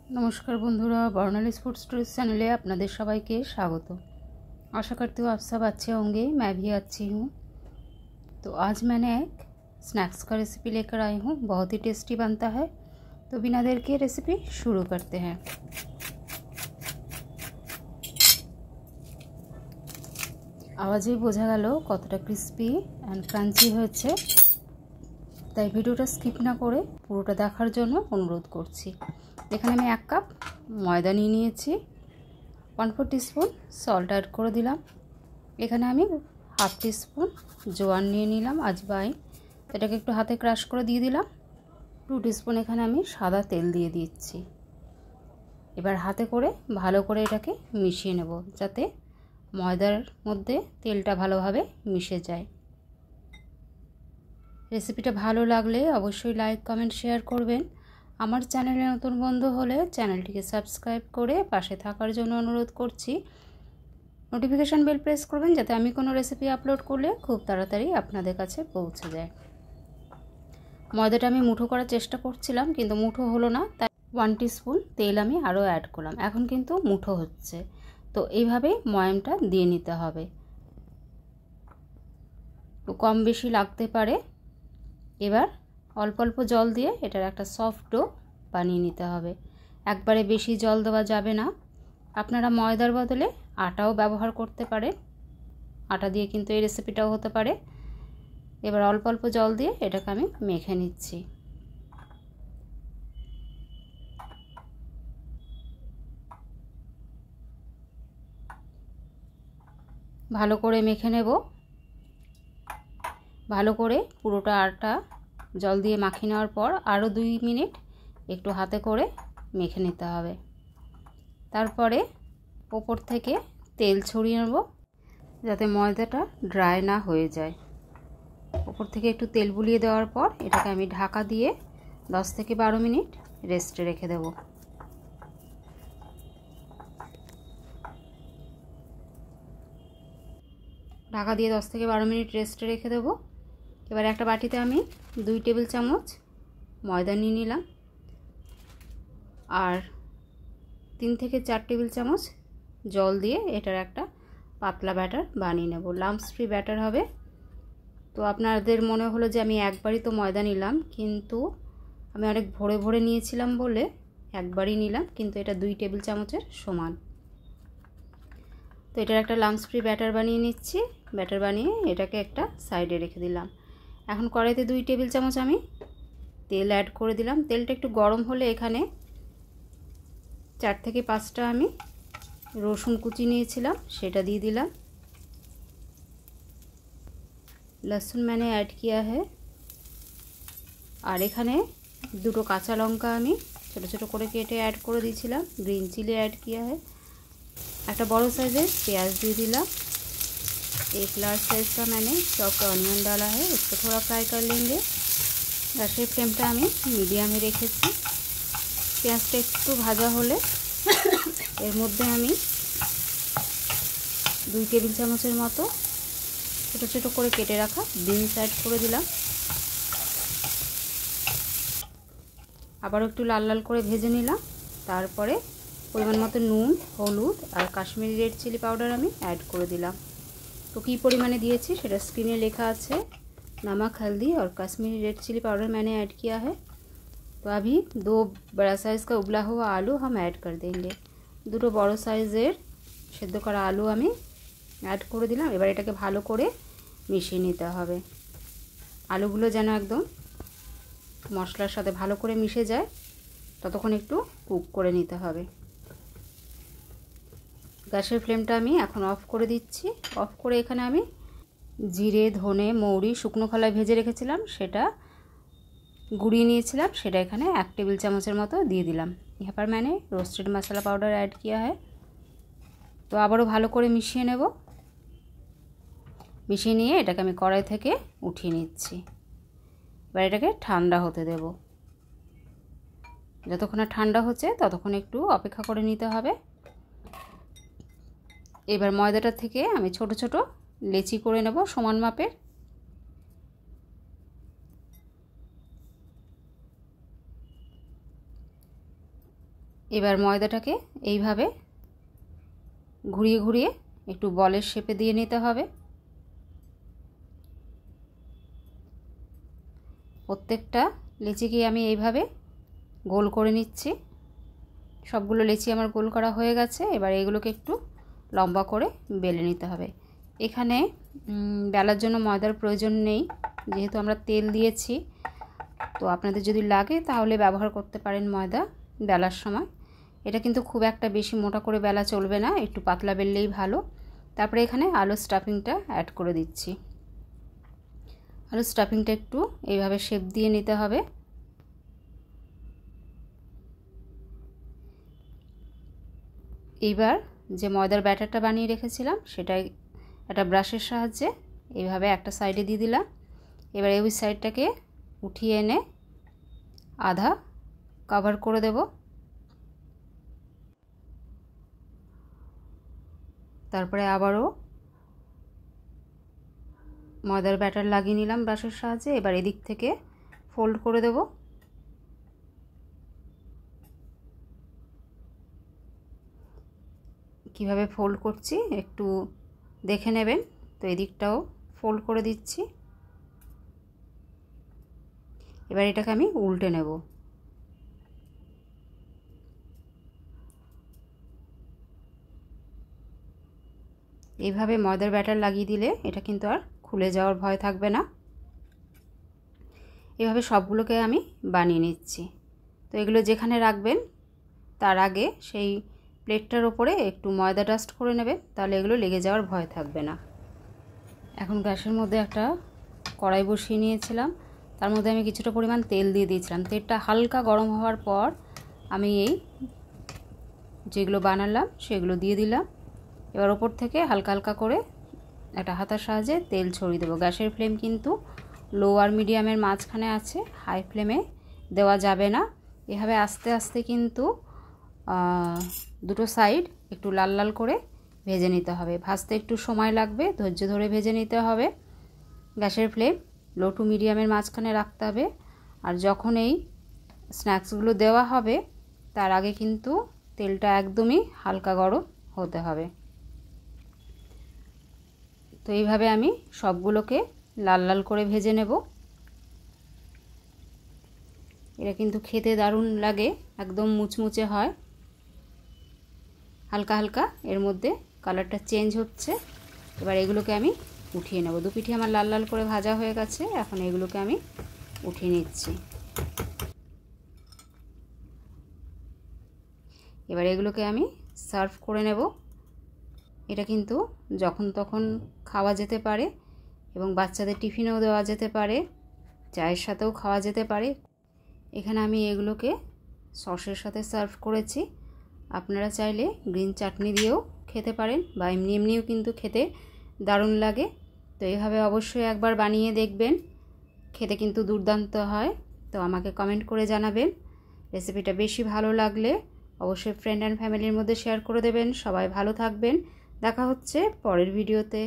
नमस्कार बंधुरा बर्नालीज food stories चैनले आपनादेर सबाइके स्वागत। आशा करती हूँ आप सब अच्छे होंगे, मैं भी अच्छी हूँ। तो आज मैंने एक स्नैक्स का रेसिपी लेकर आई हूँ, बहुत ही टेस्टी बनता है। तो बिना देर के रेसिपी शुरू करते हैं। आवाज़ेই बोझा गेल कतटा क्रिस्पी एंड क्रांची হয়েছে। তাই ভিডিওটা স্কিপ না করে পুরোটা দেখার জন্য অনুরোধ করছি। এখানে আমি 1 কাপ ময়দা নিয়ে নিয়েছি, 1/4 টিস্পুন সল্ট অ্যাড করে দিলাম। এখানে আমি 1/2 টিস্পুন জোয়ান নিয়ে নিলাম, আজওয়াইন, এটাকে একটু হাতে ক্রাশ করে দিয়ে দিলাম। 2 টিস্পুন এখানে আমি সাদা তেল দিয়ে দিচ্ছি। এবার হাতে করে ভালো করে এটাকে মিশিয়ে নেব, যাতে ময়দার মধ্যে তেলটা ভালোভাবে মিশে যায়। রেসিপিটা ভালো লাগলে অবশ্যই লাইক কমেন্ট শেয়ার করবেন। আমার চ্যানেলে নতুন বন্ধু হলে চ্যানেলটিকে সাবস্ক্রাইব করে পাশে থাকার জন্য অনুরোধ করছি। নোটিফিকেশন বেল প্রেস করবেন, যাতে আমি কোনো রেসিপি আপলোড করলে খুব তাড়াতাড়ি আপনাদের কাছে পৌঁছে যায়। ময়দাটা আমি মুঠো করার চেষ্টা করছিলাম, কিন্তু মুঠো হলো না, তাই 1 টিস্পুন তেল আমি আরও অ্যাড করলাম। এখন কিন্তু মুঠো হচ্ছে। তো এইভাবে ময়ামটা দিয়ে নিতে হবে। তো কম বেশি লাগতে পারে। এবার অল্প অল্প জল দিয়ে এটার একটা সফট ডো বানিয়ে নিতে হবে। একবারে বেশি জল দেওয়া যাবে না। আপনারা ময়দার বদলে আটাও ব্যবহার করতে পারেন, আটা দিয়ে কিন্তু এই রেসিপিটাও হতে পারে। এবার অল্প অল্প জল দিয়ে এটাকে আমি মেখে নিচ্ছি। ভালো করে মেখে নেব। ভালো করে পুরোটা আটা জল দিয়ে মাখিয়ে নেওয়ার পর আরও 2 মিনিট একটু হাতে করে মেখে নিতে হবে। তারপরে ওপর থেকে তেল ছড়িয়ে নেব, যাতে ময়দাটা ড্রাই না হয়ে যায়। ওপর থেকে একটু তেল বুলিয়ে দেওয়ার পর এটাকে আমি ঢাকা দিয়ে 10 থেকে 12 মিনিট রেস্টে রেখে দেব। ঢাকা দিয়ে 10 থেকে 12 মিনিট রেস্টে রেখে দেব। এবার একটা বাটিতে আমি 2 টেবিল চামচ ময়দা নিয়ে নিলাম, আর 3 থেকে 4 টেবিল চামচ জল দিয়ে এটার একটা পাতলা ব্যাটার বানিয়ে নেব। লাম্পস ফ্রি ব্যাটার হবে। তো আপনাদের মনে হলো যে আমি একবারই তো ময়দা নিলাম, কিন্তু আমি অনেক ভরে ভরে নিয়েছিলাম বলে একবারই নিলাম, কিন্তু এটা 2 টেবিল চামচের সমান। তো এটার একটা লাম্পস ফ্রি ব্যাটার বানিয়ে নিচ্ছি। ব্যাটার বানিয়ে এটাকে একটা সাইডে রেখে দিলাম। এখন কড়াইতে 2 টেবিল চামচ আমি তেল অ্যাড করে দিলাম। তেলটা একটু গরম হলে এখানে 4 থেকে 5টা আমি রসুন কুচি নিয়েছিলাম, সেটা দিয়ে দিলাম। लहसुन मैंने ऐड किया है। और এখানে 2টো কাঁচা লঙ্কা আমি ছোট ছোট করে কেটে ऐड করে দিয়েছিলাম। গ্রিন চিলি ऐड किया है। একটা বড় সাইজের পেঁয়াজ দিয়ে দিলাম। एक लार्ज साइज का मैंने चॉप्ड ऑनियन डाला है, इसको थोड़ा फ्राई कर लेंगे। গ্যাসের ফ্লেমটা আমি মিডিয়ামে রেখেছি। পেঁয়াজটা একটু ভাজা হলে এর মধ্যে আমি 2 টেবিল চামচের মতো ছোটো ছোটো করে কেটে রাখা বিনস অ্যাড করে দিলাম। আবারও একটু লাল লাল করে ভেজে নিলাম। তারপরে পরিমাণ মতো নুন, হলুদ আর কাশ্মীরি রেড চিলি পাউডার আমি ऐड করে দিলাম। তো কী পরিমাণে দিয়েছি সেটা স্ক্রিনে লেখা আছে। नमक, हल्दी और कश्मीरी रेड चिली पाउडर मैंने ऐड किया है। तो अभी 2 बड़ा साइज़ का उबला हुआ आलू हम ऐड कर देंगे। 2টো বড় সাইজের সেদ্ধ করা আলু আমি অ্যাড করে দিলাম। এবার এটাকে ভালো করে মিশিয়ে নিতে হবে। আলুগুলো যেন একদম মশলার সাথে ভালো করে মিশে যায়, ততক্ষণ একটু কুক করে নিতে হবে। গ্যাসের ফ্লেমটা আমি এখন অফ করে দিচ্ছি। অফ করে এখানে আমি জিরে, ধনে, মৌরি শুকনো খোলায় ভেজে রেখেছিলাম, সেটা গুঁড়িয়ে নিয়েছিলাম, সেটা এখানে 1 টেবিল চামচের মতো দিয়ে দিলাম। यहाँ पर मैंने रोस्टेड मसाला पाउडर ऐड किया है। তো আবারও ভালো করে মিশিয়ে নেব। মিশিয়ে নিয়ে এটাকে আমি কড়াই থেকে উঠিয়ে নিচ্ছি। এবার এটাকে ঠান্ডা হতে দেব। যতক্ষণ না ঠান্ডা হচ্ছে ততক্ষণ একটু অপেক্ষা করে নিতে হবে। এবার ময়দাটা থেকে আমি ছোট ছোট লেচি করে নেব সমান মাপের। এবার ময়দাটাকে এইভাবে ঘুরিয়ে ঘুরিয়ে একটু বলের শেপে দিয়ে নিতে হবে। প্রত্যেকটা লেচিকে আমি এইভাবে গোল করে নিচ্ছি। সবগুলো লেচি আমার গোল করা হয়ে গেছে। এবার এগুলোকে একটু লম্বা করে বেলে নিতে হবে। এখানে বেলার জন্য ময়দার প্রয়োজন নেই, যেহেতু আমরা তেল দিয়েছি। তো আপনাদের যদি লাগে তাহলে ব্যবহার করতে পারেন ময়দা বেলার সময়। এটা কিন্তু খুব একটা বেশি মোটা করে বেলা চলবে না, একটু পাতলা বেললেই ভালো। তারপরে এখানে আলুর স্টাফিংটা অ্যাড করে দিচ্ছি। আলুর স্টাফিংটা একটু এইভাবে শেপ দিয়ে নিতে হবে। এইবার যে ময়দার ব্যাটারটা বানিয়ে রেখেছিলাম সেটাই একটা ব্রাশের সাহায্যে এইভাবে একটা সাইডে দিয়ে দিলাম। এবার এই সাইডটাকে উঠিয়ে এনে আধা কভার করে দেব। তারপরে আবারও ময়দার ব্যাটার লাগিয়ে নিলাম ব্রাশের সাহায্যে। এবার এদিক থেকে ফোল্ড করে দেব। কিভাবে ফোল্ড করছি একটু দেখে নেবেন। তো এদিকটাও ফোল্ড করে দিচ্ছি। এবার এটাকে আমি উল্টে নেব। এইভাবে ময়দার ব্যাটার লাগিয়ে দিলে এটা কিন্তু আর খুলে যাওয়ার ভয় থাকবে না। এভাবে সবগুলোকে আমি বানিয়ে নিচ্ছি। তো এগুলো যেখানে রাখবেন তার আগে সেই প্লেটটার ওপরে একটু ময়দা ডাস্ট করে নেবেন, তাহলে এগুলো লেগে যাওয়ার ভয় থাকবে না। এখন গ্যাসের মধ্যে একটা কড়াই বসিয়ে নিয়েছিলাম, তার মধ্যে আমি কিছুটা পরিমাণ তেল দিয়ে দিয়েছিলাম। তেলটা হালকা গরম হওয়ার পর আমি এই যেগুলো বানালাম সেগুলো দিয়ে দিলাম। এবার ওপর থেকে হালকা হালকা করে একটা হাতার সাহায্যে তেল ছড়িয়ে দেবো। গ্যাসের ফ্লেম কিন্তু লো আর মিডিয়ামের মাঝখানে আছে, হাই ফ্লেমে দেওয়া যাবে না। এভাবে আস্তে আস্তে কিন্তু দুটো সাইড একটু লাল লাল করে ভেজে নিতে হবে। ভাজতে একটু সময় লাগবে, ধৈর্য ধরে ভেজে নিতে হবে। গ্যাসের ফ্লেম লো টু মিডিয়ামের মাঝখানে রাখতে হবে। আর যখন এই স্ন্যাক্সগুলো দেওয়া হবে তার আগে কিন্তু তেলটা একদমই হালকা গরম হতে হবে। তো এইভাবে আমি সবগুলোকে লাল লাল করে ভেজে নেব। এটা কিন্তু খেতে দারুণ লাগে, একদম মুচমুচে হয়। হালকা হালকা এর মধ্যে কালারটা চেঞ্জ হচ্ছে। এবার এগুলোকে আমি উঠিয়ে নেব। দু পিঠে আমার লাল লাল করে ভাজা হয়ে গেছে। এখন এগুলোকে আমি উঠিয়ে নিচ্ছি। এবার এগুলোকে আমি সার্ভ করে নেব। এটা কিন্তু যখন তখন খাওয়া যেতে পারে এবং বাচ্চাদের টিফিনেও দেওয়া যেতে পারে, চায়ের সাথেও খাওয়া যেতে পারে। এখানে আমি এগুলোকে সসের সাথে সার্ভ করেছি। আপনারা চাইলে গ্রিন চাটনি দিয়েও খেতে পারেন বা এমনি এমনিও কিন্তু খেতে দারুণ লাগে। তো এইভাবে অবশ্যই একবার বানিয়ে দেখবেন, খেতে কিন্তু দুর্দান্ত হয়। তো আমাকে কমেন্ট করে জানাবেন। রেসিপিটা বেশি ভালো লাগলে অবশ্যই ফ্রেন্ড অ্যান্ড ফ্যামিলির মধ্যে শেয়ার করে দেবেন। সবাই ভালো থাকবেন। দেখা হচ্ছে পরের ভিডিওতে।